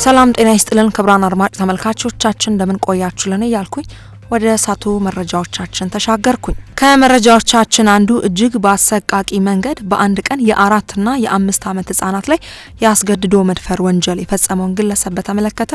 ሰላም ጤና ይስጥልን ክብራን አድማጭ ተመልካቾቻችን እንደምን ቆያችሁልን እያልኩኝ ወደ ሳቱ መረጃዎቻችን ተሻገርኩኝ። ከመረጃዎቻችን አንዱ እጅግ በአሰቃቂ መንገድ በአንድ ቀን የ4 እና የ5 ዓመት ህጻናት ላይ ያስገድዶ መድፈር ወንጀል የፈጸመውን ግለሰብ በተመለከተ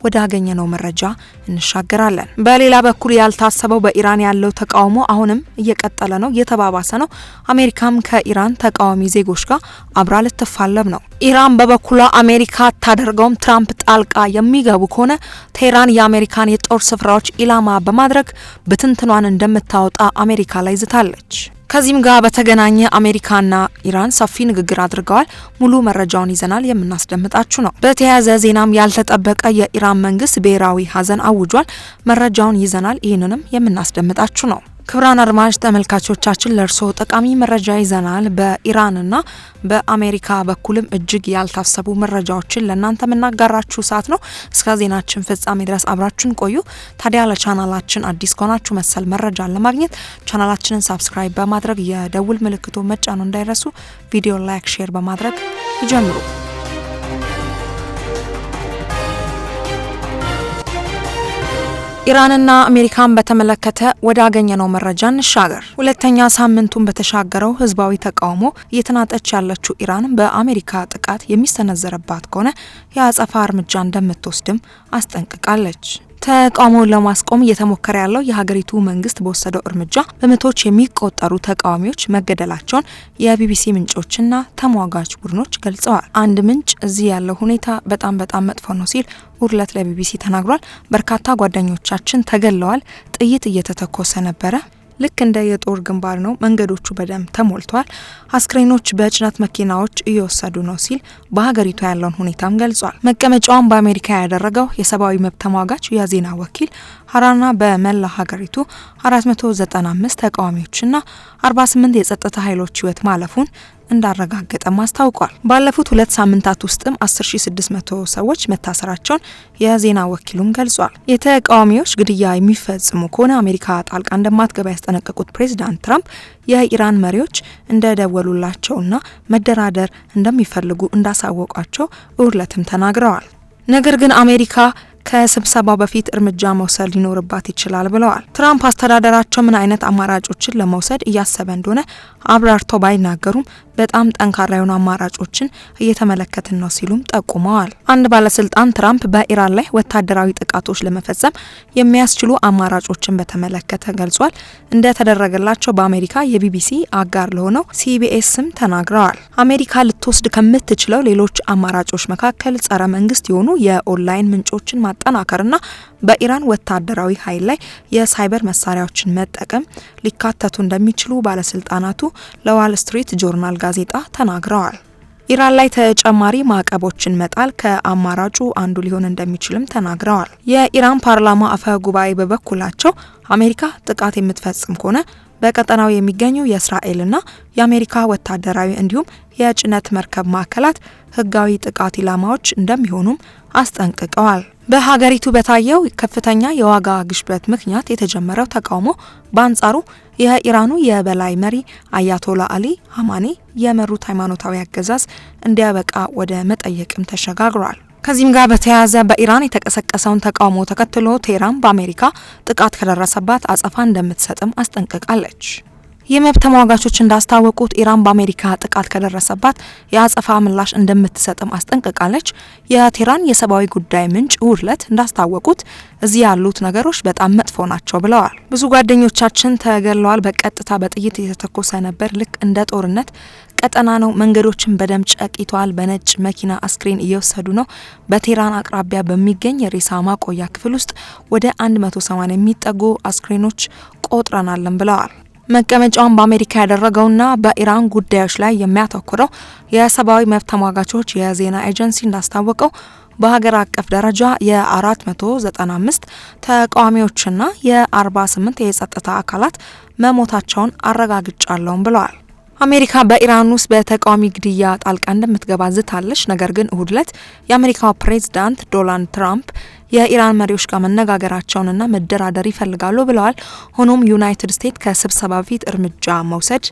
ወደ አገኘነው መረጃ እንሻገራለን። በሌላ በኩል ያልታሰበው በኢራን ያለው ተቃውሞ አሁንም እየቀጠለ ነው፣ እየተባባሰ ነው። አሜሪካም ከኢራን ተቃዋሚ ዜጎች ጋር አብራ ልትፋለም ነው። ኢራን በበኩሏ አሜሪካ ታደርገውም ትራምፕ ጣልቃ የሚገቡ ከሆነ ቴህራን የአሜሪካን የጦር ስፍራዎች ኢላማ በማድረግ ብትንትኗን እንደምታወጣ አሜሪካ ላይ ዝታለች። ከዚህም ጋር በተገናኘ አሜሪካና ኢራን ሰፊ ንግግር አድርገዋል። ሙሉ መረጃውን ይዘናል የምናስደምጣችሁ ነው። በተያያዘ ዜናም ያልተጠበቀ የኢራን መንግስት ብሔራዊ ሀዘን አውጇል። መረጃውን ይዘናል፣ ይህንንም የምናስደምጣችሁ ነው። ክብራን አድማጭ ተመልካቾቻችን ለርሶ ጠቃሚ መረጃ ይዘናል። በኢራንና በአሜሪካ በኩልም እጅግ ያልታሰቡ መረጃዎችን ለእናንተ የምናጋራችሁ ሰዓት ነው። እስከ ዜናችን ፍጻሜ ድረስ አብራችሁን ቆዩ። ታዲያ ለቻናላችን አዲስ ከሆናችሁ መሰል መረጃን ለማግኘት ቻናላችንን ሳብስክራይብ በማድረግ የደውል ምልክቱ መጫኑ እንዳይረሱ፣ ቪዲዮ ላይክ፣ ሼር በማድረግ ይጀምሩ። ኢራንና አሜሪካን በተመለከተ ወደ አገኘነው መረጃ እንሻገር። ሁለተኛ ሳምንቱን በተሻገረው ህዝባዊ ተቃውሞ እየተናጠች ያለችው ኢራን በአሜሪካ ጥቃት የሚሰነዘረባት ከሆነ የአጸፋ እርምጃ እንደምትወስድም አስጠንቅቃለች። ተቃውሞውን ለማስቆም እየተሞከረ ያለው የሀገሪቱ መንግስት በወሰደው እርምጃ በመቶዎች የሚቆጠሩ ተቃዋሚዎች መገደላቸውን የቢቢሲ ምንጮችና ተሟጋች ቡድኖች ገልጸዋል። አንድ ምንጭ እዚህ ያለው ሁኔታ በጣም መጥፎ ነው ሲል ውርለት ለቢቢሲ ተናግሯል። በርካታ ጓደኞቻችን ተገለዋል። ጥይት እየተተኮሰ ነበረ። ልክ እንደ የጦር ግንባር ነው። መንገዶቹ በደም ተሞልቷል። አስክሬኖች በጭነት መኪናዎች እየወሰዱ ነው ሲል በሀገሪቱ ያለውን ሁኔታም ገልጿል። መቀመጫውን በአሜሪካ ያደረገው የሰብአዊ መብት ተሟጋች የዜና ወኪል ሀራና በመላ ሀገሪቱ 495 ተቃዋሚዎችና 48 የጸጥታ ኃይሎች ህይወት ማለፉን እንዳረጋገጠም አስታውቋል። ባለፉት 2 ሳምንታት ውስጥም 10600 ሰዎች መታሰራቸውን የዜና ወኪሉም ገልጿል። የተቃዋሚዎች ግድያ የሚፈጽሙ ከሆነ አሜሪካ ጣልቃ እንደማትገባ ያስጠነቀቁት ፕሬዚዳንት ትራምፕ የኢራን መሪዎች እንደደወሉላቸውና መደራደር እንደሚፈልጉ እንዳሳወቋቸው እሁድለትም ተናግረዋል። ነገር ግን አሜሪካ ከስብሰባው በፊት እርምጃ መውሰድ ሊኖርባት ይችላል ብለዋል። ትራምፕ አስተዳደራቸው ምን አይነት አማራጮችን ለመውሰድ እያሰበ እንደሆነ አብራርተው ባይናገሩም በጣም ጠንካራ የሆኑ አማራጮችን እየተመለከትን ነው ሲሉም ጠቁመዋል። አንድ ባለስልጣን ትራምፕ በኢራን ላይ ወታደራዊ ጥቃቶች ለመፈጸም የሚያስችሉ አማራጮችን በተመለከተ ገልጿል። እንደተደረገላቸው በአሜሪካ የቢቢሲ አጋር ለሆነው ሲቢኤስም ተናግረዋል። አሜሪካ ልትወስድ ከምትችለው ሌሎች አማራጮች መካከል ጸረ መንግስት የሆኑ የኦንላይን ምንጮችን ማጠናከርና በኢራን ወታደራዊ ኃይል ላይ የሳይበር መሳሪያዎችን መጠቀም ሊካተቱ እንደሚችሉ ባለስልጣናቱ ለዋል ስትሪት ጆርናል ጋዜጣ ተናግረዋል። ኢራን ላይ ተጨማሪ ማዕቀቦችን መጣል ከአማራጩ አንዱ ሊሆን እንደሚችልም ተናግረዋል። የኢራን ፓርላማ አፈ ጉባኤ በበኩላቸው አሜሪካ ጥቃት የምትፈጽም ከሆነ በቀጠናው የሚገኙ የእስራኤልና የአሜሪካ ወታደራዊ እንዲሁም የጭነት መርከብ ማዕከላት ህጋዊ ጥቃት ኢላማዎች እንደሚሆኑም አስጠንቅቀዋል። በሀገሪቱ በታየው ከፍተኛ የዋጋ ግሽበት ምክንያት የተጀመረው ተቃውሞ በአንጻሩ የኢራኑ የበላይ መሪ አያቶላ አሊ ሀማኒ የመሩት ሃይማኖታዊ አገዛዝ እንዲያበቃ ወደ መጠየቅም ተሸጋግሯል። ከዚህም ጋር በተያያዘ በኢራን የተቀሰቀሰውን ተቃውሞ ተከትሎ ቴህራን በአሜሪካ ጥቃት ከደረሰባት አጸፋ እንደምትሰጥም አስጠንቅቃለች። የመብት ተሟጋቾች እንዳስታወቁት ኢራን በአሜሪካ ጥቃት ከደረሰባት የአጸፋ ምላሽ እንደምትሰጥም አስጠንቅቃለች። የቴህራን የሰብአዊ ጉዳይ ምንጭ ውርለት እንዳስታወቁት እዚህ ያሉት ነገሮች በጣም መጥፎ ናቸው ብለዋል። ብዙ ጓደኞቻችን ተገለዋል። በቀጥታ በጥይት የተተኮሰ ነበር። ልክ እንደ ጦርነት ቀጠና ነው። መንገዶችን በደም ጨቂቷል። በነጭ መኪና አስክሬን እየወሰዱ ነው። በቴህራን አቅራቢያ በሚገኝ የሬሳ ማቆያ ክፍል ውስጥ ወደ 180 የሚጠጉ አስክሬኖች ቆጥረናልን ብለዋል። መቀመጫውን በአሜሪካ ያደረገውና በኢራን ጉዳዮች ላይ የሚያተኩረው የሰብአዊ መብት ተሟጋቾች የዜና ኤጀንሲ እንዳስታወቀው በሀገር አቀፍ ደረጃ የ495 ተቃዋሚዎችና የ48 የጸጥታ አካላት መሞታቸውን አረጋግጫለሁም ብለዋል። አሜሪካ በኢራን ውስጥ በተቃዋሚ ግድያ ጣልቃ እንደምትገባ ዝታለች። ነገር ግን እሁድ ዕለት የአሜሪካው ፕሬዝዳንት ዶናልድ ትራምፕ የኢራን መሪዎች ጋር መነጋገራቸውንና መደራደር ይፈልጋሉ ብለዋል። ሆኖም ዩናይትድ ስቴትስ ከስብሰባ በፊት እርምጃ መውሰድ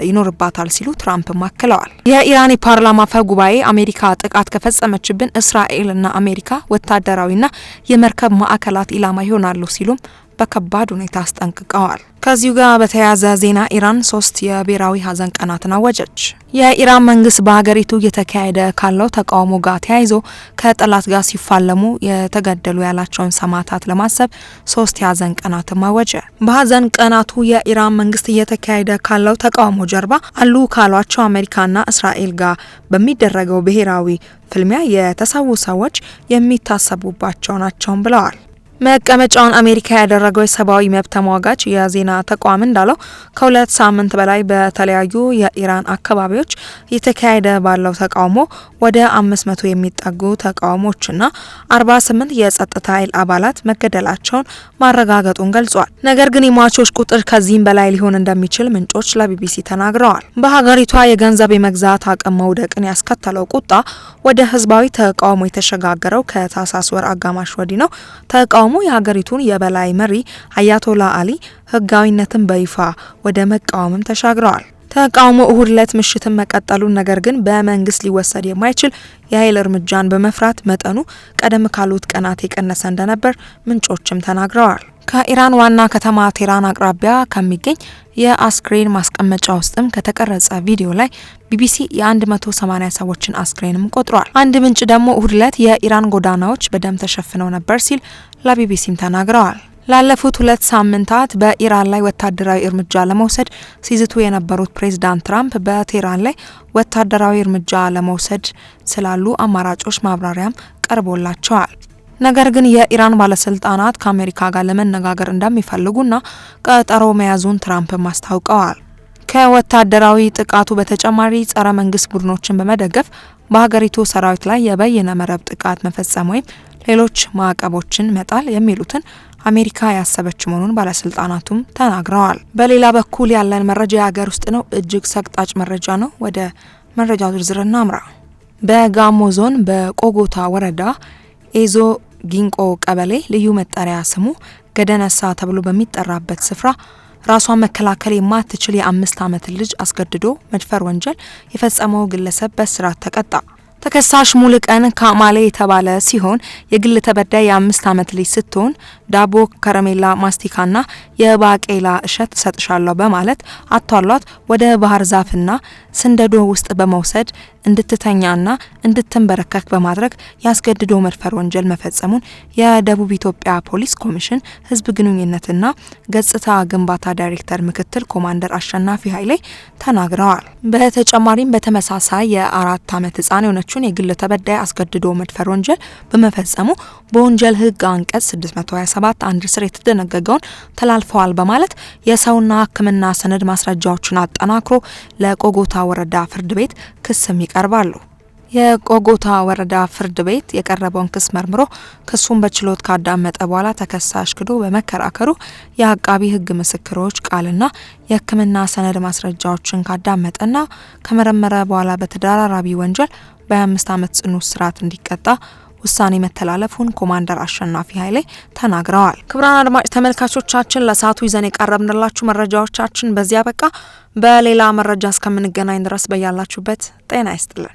ይኖርባታል ሲሉ ትራምፕ ማከለዋል። የኢራን ፓርላማ አፈ ጉባኤ አሜሪካ ጥቃት ከፈጸመችብን እስራኤልና አሜሪካ ወታደራዊና የመርከብ ማዕከላት ኢላማ ይሆናሉ ሲሉም በከባድ ሁኔታ አስጠንቅቀዋል። ከዚሁ ጋር በተያያዘ ዜና ኢራን 3 የብሔራዊ ሀዘን ቀናትን አወጀች። የኢራን መንግስት በሀገሪቱ እየተካሄደ ካለው ተቃውሞ ጋር ተያይዞ ከጠላት ጋር ሲፋለሙ የተገደሉ ያላቸውን ሰማዕታት ለማሰብ 3 የሀዘን ቀናትን አወጀ። በሀዘን ቀናቱ የኢራን መንግስት እየተካሄደ ካለው ተቃውሞ ጀርባ አሉ ካሏቸው አሜሪካና እስራኤል ጋር በሚደረገው ብሔራዊ ፍልሚያ የተሰዉ ሰዎች የሚታሰቡባቸው ናቸው ብለዋል። መቀመጫውን አሜሪካ ያደረገው የሰብአዊ መብት ተሟጋች የዜና ተቋም እንዳለው ከ2 ሳምንት በላይ በተለያዩ የኢራን አካባቢዎች የተካሄደ ባለው ተቃውሞ ወደ 500 የሚጠጉ ተቃዋሚዎችና 48 የጸጥታ ኃይል አባላት መገደላቸውን ማረጋገጡን ገልጿል። ነገር ግን የሟቾች ቁጥር ከዚህም በላይ ሊሆን እንደሚችል ምንጮች ለቢቢሲ ተናግረዋል። በሀገሪቷ የገንዘብ የመግዛት አቅም መውደቅን ያስከተለው ቁጣ ወደ ህዝባዊ ተቃውሞ የተሸጋገረው ከታህሳስ ወር አጋማሽ ወዲህ ነው። ተቃውሞ የሀገሪቱን የበላይ መሪ አያቶላ አሊ ህጋዊነትን በይፋ ወደ መቃወምም ተሻግረዋል። ተቃውሞ እሁድ ዕለት ምሽትን መቀጠሉን ነገር ግን በመንግስት ሊወሰድ የማይችል የኃይል እርምጃን በመፍራት መጠኑ ቀደም ካሉት ቀናት የቀነሰ እንደነበር ምንጮችም ተናግረዋል። ከኢራን ዋና ከተማ ቴህራን አቅራቢያ ከሚገኝ የአስክሬን ማስቀመጫ ውስጥም ከተቀረጸ ቪዲዮ ላይ ቢቢሲ የ180 ሰዎችን አስክሬንም ቆጥሯል። አንድ ምንጭ ደግሞ እሁድ ዕለት የኢራን ጎዳናዎች በደም ተሸፍነው ነበር ሲል ለቢቢሲም ተናግረዋል። ላለፉት 2 ሳምንታት በኢራን ላይ ወታደራዊ እርምጃ ለመውሰድ ሲዝቱ የነበሩት ፕሬዝዳንት ትራምፕ በቴህራን ላይ ወታደራዊ እርምጃ ለመውሰድ ስላሉ አማራጮች ማብራሪያም ቀርቦላቸዋል። ነገር ግን የኢራን ባለስልጣናት ከአሜሪካ ጋር ለመነጋገር እንደሚፈልጉና ቀጠሮ መያዙን ትራምፕ አስታውቀዋል። ከወታደራዊ ጥቃቱ በተጨማሪ ጸረ መንግስት ቡድኖችን በመደገፍ በሀገሪቱ ሰራዊት ላይ የበይነ መረብ ጥቃት መፈጸም ወይም ሌሎች ማዕቀቦችን መጣል የሚሉትን አሜሪካ ያሰበች መሆኑን ባለስልጣናቱም ተናግረዋል። በሌላ በኩል ያለን መረጃ የሀገር ውስጥ ነው። እጅግ ሰቅጣጭ መረጃ ነው። ወደ መረጃው ዝርዝር እናምራ። በጋሞ ዞን በቆጎታ ወረዳ ኤዞ ጊንቆ ቀበሌ ልዩ መጠሪያ ስሙ ገደነሳ ተብሎ በሚጠራበት ስፍራ ራሷን መከላከል የማትችል የ5 ዓመት ልጅ አስገድዶ መድፈር ወንጀል የፈጸመው ግለሰብ በእስራት ተቀጣ። ተከሳሽ ሙሉቀን ካማሌ የተባለ ሲሆን የግል ተበዳይ የ5 ዓመት ልጅ ስትሆን ዳቦ፣ ከረሜላ፣ ማስቲካና የባቄላ እሸት ሰጥሻለሁ በማለት አቷሏት ወደ ባህር ዛፍና ስንደዶ ውስጥ በመውሰድ እንድትተኛና እንድትንበረከክ በማድረግ ያስገድዶ መድፈር ወንጀል መፈጸሙን የደቡብ ኢትዮጵያ ፖሊስ ኮሚሽን ህዝብ ግንኙነትና ገጽታ ግንባታ ዳይሬክተር ምክትል ኮማንደር አሸናፊ ኃይሌ ተናግረዋል። በተጨማሪም በተመሳሳይ የ4 ዓመት ህጻን የሆነችውን የግል ተበዳይ አስገድዶ መድፈር ወንጀል በመፈጸሙ በወንጀል ህግ አንቀጽ 627 አንድ ስር የተደነገገውን ተላልፈዋል በማለት የሰውና ሕክምና ሰነድ ማስረጃዎችን አጠናክሮ ለቆጎታ ወረዳ ፍርድ ቤት ክስም ይቀርባሉ። የቆጎታ ወረዳ ፍርድ ቤት የቀረበውን ክስ መርምሮ ክሱን በችሎት ካዳመጠ በኋላ ተከሳሽ ክዶ በመከራከሩ የአቃቢ ህግ ምስክሮች ቃልና የሕክምና ሰነድ ማስረጃዎችን ካዳመጠና ከመረመረ በኋላ በተደራራቢ ወንጀል በ5 ዓመት ጽኑ እስራት እንዲቀጣ ውሳኔ መተላለፉን ኮማንደር አሸናፊ ኃይሌ ተናግረዋል። ክቡራን አድማጭ ተመልካቾቻችን ለሰዓቱ ይዘን የቀረብንላችሁ መረጃዎቻችን በዚያ በቃ። በሌላ መረጃ እስከምንገናኝ ድረስ በያላችሁበት ጤና ይስጥልን።